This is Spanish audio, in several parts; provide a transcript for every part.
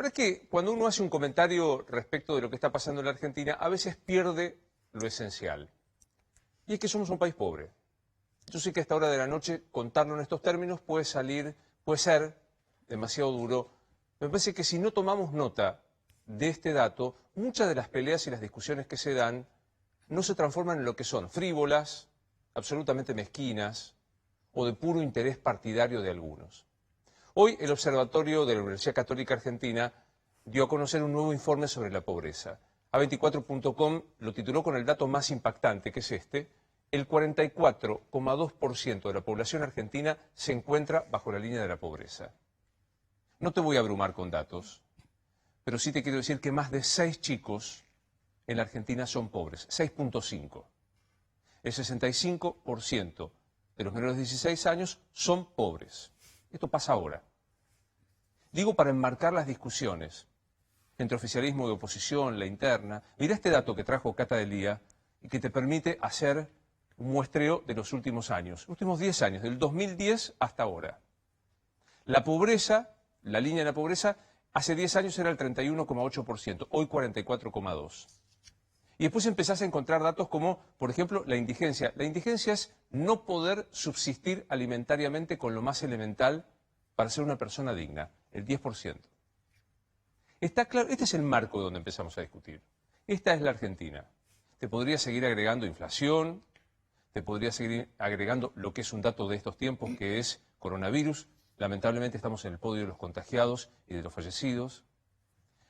verdad es que cuando uno hace un comentario respecto de lo que está pasando en la Argentina, a veces pierde lo esencial. Y es que somos un país pobre. Yo sé que a esta hora de la noche contarlo en estos términos puede ser demasiado duro. Me parece que si no tomamos nota de este dato, muchas de las peleas y las discusiones que se dan no se transforman en lo que son frívolas, absolutamente mezquinas o de puro interés partidario de algunos. Hoy el Observatorio de la Universidad Católica Argentina dio a conocer un nuevo informe sobre la pobreza. A24.com lo tituló con el dato más impactante, que es este: el 44,2% de la población argentina se encuentra bajo la línea de la pobreza. No te voy a abrumar con datos, pero sí te quiero decir que más de 6 chicos en la Argentina son pobres, 6,5. El 65% de los menores de 16 años son pobres. Esto pasa ahora. Digo para enmarcar las discusiones entre oficialismo y oposición, la interna. Mira este dato que trajo Cata Delía y que te permite hacer un muestreo de los últimos años, últimos 10 años, del 2010 hasta ahora. La pobreza, la línea de la pobreza, hace 10 años era el 31,8%, hoy 44,2%. Y después empezás a encontrar datos como, por ejemplo, la indigencia. La indigencia es no poder subsistir alimentariamente con lo más elemental para ser una persona digna, el 10%. Está claro, este es el marco donde empezamos a discutir. Esta es la Argentina. Te podría seguir agregando inflación, te podría seguir agregando lo que es un dato de estos tiempos, que es coronavirus. Lamentablemente estamos en el podio de los contagiados y de los fallecidos.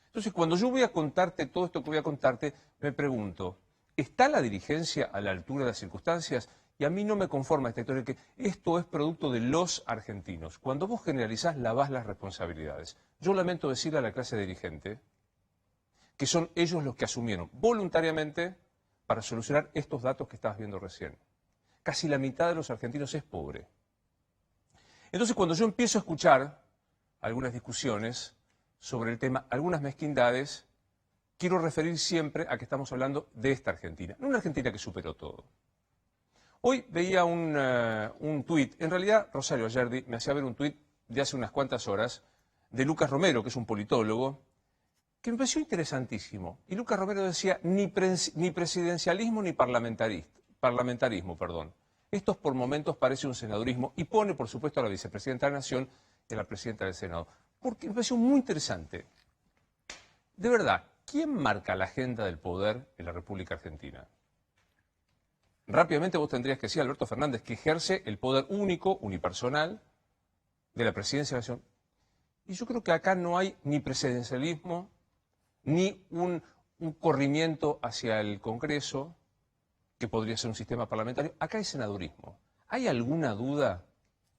Entonces, cuando yo voy a contarte todo esto que voy a contarte, me pregunto, ¿está la dirigencia a la altura de las circunstancias? Y a mí no me conforma esta historia de que esto es producto de los argentinos. Cuando vos generalizás, lavás las responsabilidades. Yo lamento decirle a la clase dirigente que son ellos los que asumieron voluntariamente para solucionar estos datos que estabas viendo recién. Casi la mitad de los argentinos es pobre. Entonces, cuando yo empiezo a escuchar algunas discusiones sobre el tema, algunas mezquindades, quiero referir siempre a que estamos hablando de esta Argentina, no una Argentina que superó todo. Hoy veía un tuit, en realidad Rosario Ayerdi me hacía ver un tuit de hace unas cuantas horas, de Lucas Romero, que es un politólogo, que me pareció interesantísimo. Y Lucas Romero decía, ni presidencialismo ni parlamentarismo. Esto por momentos parece un senadurismo, y pone, por supuesto, a la vicepresidenta de la Nación y a la presidenta del Senado. Porque me pareció muy interesante. De verdad, ¿quién marca la agenda del poder en la República Argentina? Rápidamente vos tendrías que decir, Alberto Fernández, que ejerce el poder único, unipersonal, de la presidencia de la Nación. Y yo creo que acá no hay ni presidencialismo, ni un corrimiento hacia el Congreso, que podría ser un sistema parlamentario. Acá hay senadurismo. ¿Hay alguna duda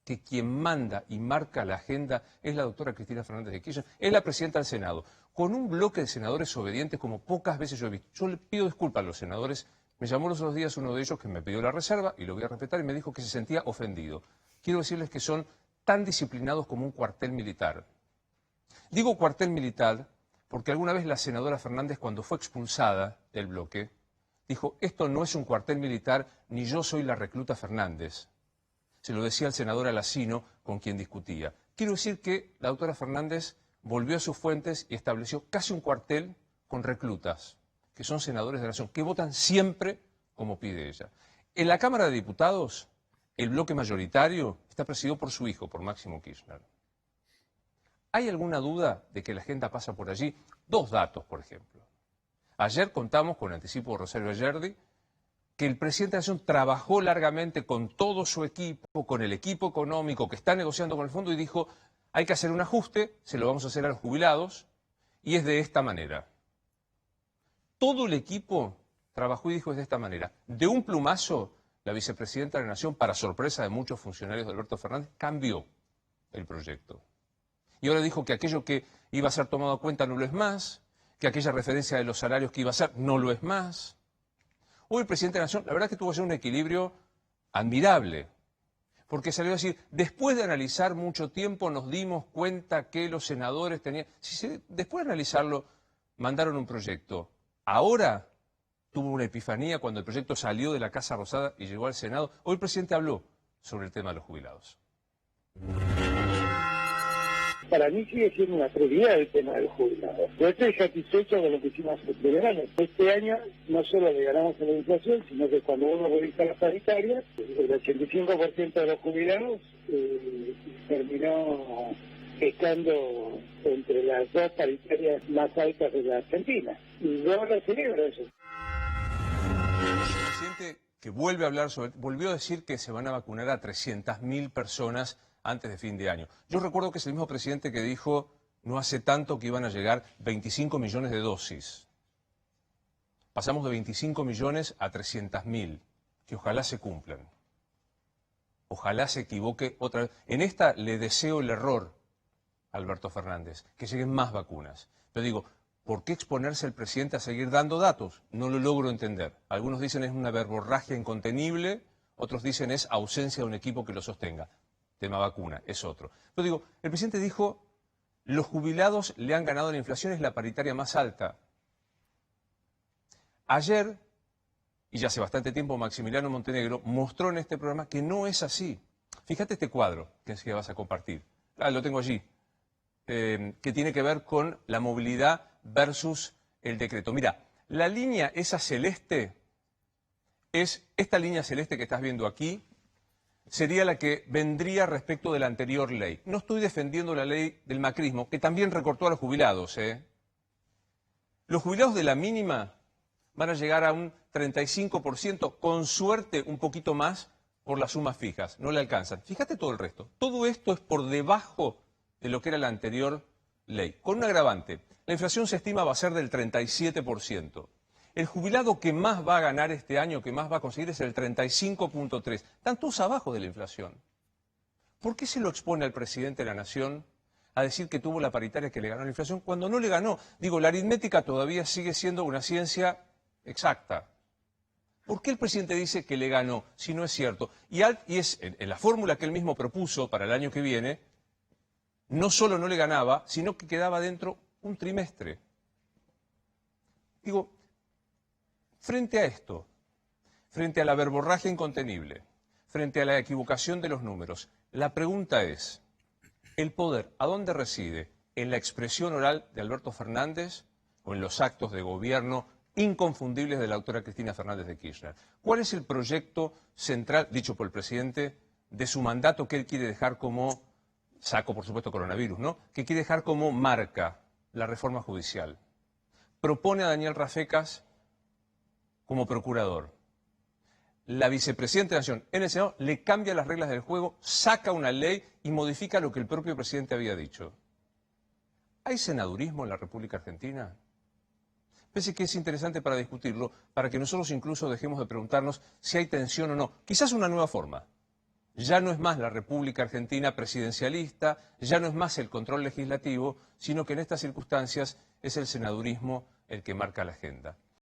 que quien manda y marca la agenda es la doctora Cristina Fernández de Kirchner? Es la presidenta del Senado, con un bloque de senadores obedientes como pocas veces yo he visto. Yo le pido disculpas a los senadores. Me llamó los otros días uno de ellos que me pidió la reserva, y lo voy a respetar, y me dijo que se sentía ofendido. Quiero decirles que son tan disciplinados como un cuartel militar. Digo cuartel militar porque alguna vez la senadora Fernández, cuando fue expulsada del bloque, dijo, esto no es un cuartel militar, ni yo soy la recluta Fernández. Se lo decía al senador Alacino, con quien discutía. Quiero decir que la doctora Fernández volvió a sus fuentes y estableció casi un cuartel con reclutas, que son senadores de la Nación, que votan siempre como pide ella. En la Cámara de Diputados, el bloque mayoritario está presidido por su hijo, por Máximo Kirchner. ¿Hay alguna duda de que la agenda pasa por allí? Dos datos, por ejemplo. Ayer contamos, con anticipo de Rosario Ayerdi, que el presidente de la Nación trabajó largamente con todo su equipo, con el equipo económico que está negociando con el fondo, y dijo, hay que hacer un ajuste, se lo vamos a hacer a los jubilados, y es de esta manera. Todo el equipo trabajó y dijo, es de esta manera. De un plumazo, la vicepresidenta de la Nación, para sorpresa de muchos funcionarios de Alberto Fernández, cambió el proyecto. Y ahora dijo que aquello que iba a ser tomado en cuenta no lo es más, que aquella referencia de los salarios que iba a ser no lo es más. Hoy el presidente de la Nación, la verdad es que tuvo que hacer un equilibrio admirable, porque salió a decir, después de analizar mucho tiempo nos dimos cuenta que los senadores tenían... Después de analizarlo, mandaron un proyecto. Ahora tuvo una epifanía cuando el proyecto salió de la Casa Rosada y llegó al Senado. Hoy el presidente habló sobre el tema de los jubilados. para mí sigue siendo una prioridad el tema de los jubilados. Yo estoy satisfecho con lo que hicimos este verano. Este año no solo le ganamos a la inflación, sino que cuando uno revisa las paritarias, el 85% de los jubilados terminó estando entre las dos paritarias más altas de la Argentina. Y yo lo celebro eso. El presidente que vuelve a hablar volvió a decir que se van a vacunar a 300.000 personas antes de fin de año. Yo recuerdo que es el mismo presidente que dijo no hace tanto que iban a llegar 25 millones de dosis. Pasamos de 25 millones a 300.000, que ojalá se cumplan. Ojalá se equivoque otra vez. En esta le deseo el error a Alberto Fernández, que lleguen más vacunas. Pero digo, ¿por qué exponerse el presidente a seguir dando datos? No lo logro entender. Algunos dicen es una verborragia incontenible, otros dicen es ausencia de un equipo que lo sostenga. Tema vacuna, es otro. Pero digo, el presidente dijo, los jubilados le han ganado la inflación, es la paritaria más alta. Ayer, y ya hace bastante tiempo, Maximiliano Montenegro mostró en este programa que no es así. Fíjate este cuadro que vas a compartir. Lo tengo allí. Que tiene que ver con la movilidad versus el decreto. Mira, la línea esa celeste es esta línea celeste que estás viendo aquí, sería la que vendría respecto de la anterior ley. No estoy defendiendo la ley del macrismo, que también recortó a los jubilados. Los jubilados de la mínima van a llegar a un 35%, con suerte un poquito más por las sumas fijas. No le alcanzan. Fíjate todo el resto. Todo esto es por debajo de lo que era la anterior ley. Con un agravante, la inflación se estima va a ser del 37%. El jubilado que más va a ganar este año, que más va a conseguir, es el 35.3%. Están todos abajo de la inflación. ¿Por qué se lo expone al presidente de la Nación a decir que tuvo la paritaria que le ganó la inflación cuando no le ganó? Digo, la aritmética todavía sigue siendo una ciencia exacta. ¿Por qué el presidente dice que le ganó si no es cierto? Y es en la fórmula que él mismo propuso para el año que viene, no solo no le ganaba, sino que quedaba dentro un trimestre. Digo, frente a esto, frente a la verborragia incontenible, frente a la equivocación de los números, la pregunta es, ¿el poder a dónde reside? ¿En la expresión oral de Alberto Fernández o en los actos de gobierno inconfundibles de la doctora Cristina Fernández de Kirchner? ¿Cuál es el proyecto central, dicho por el presidente, de su mandato que él quiere dejar como, saco por supuesto coronavirus, ¿no?, que quiere dejar como marca la reforma judicial? Propone a Daniel Rafecas como procurador. La vicepresidenta de la Nación en el Senado le cambia las reglas del juego, saca una ley y modifica lo que el propio presidente había dicho. ¿Hay senadurismo en la República Argentina? Pensé que es interesante para discutirlo, para que nosotros incluso dejemos de preguntarnos si hay tensión o no. Quizás una nueva forma. Ya no es más la República Argentina presidencialista, ya no es más el control legislativo, sino que en estas circunstancias es el senadurismo el que marca la agenda.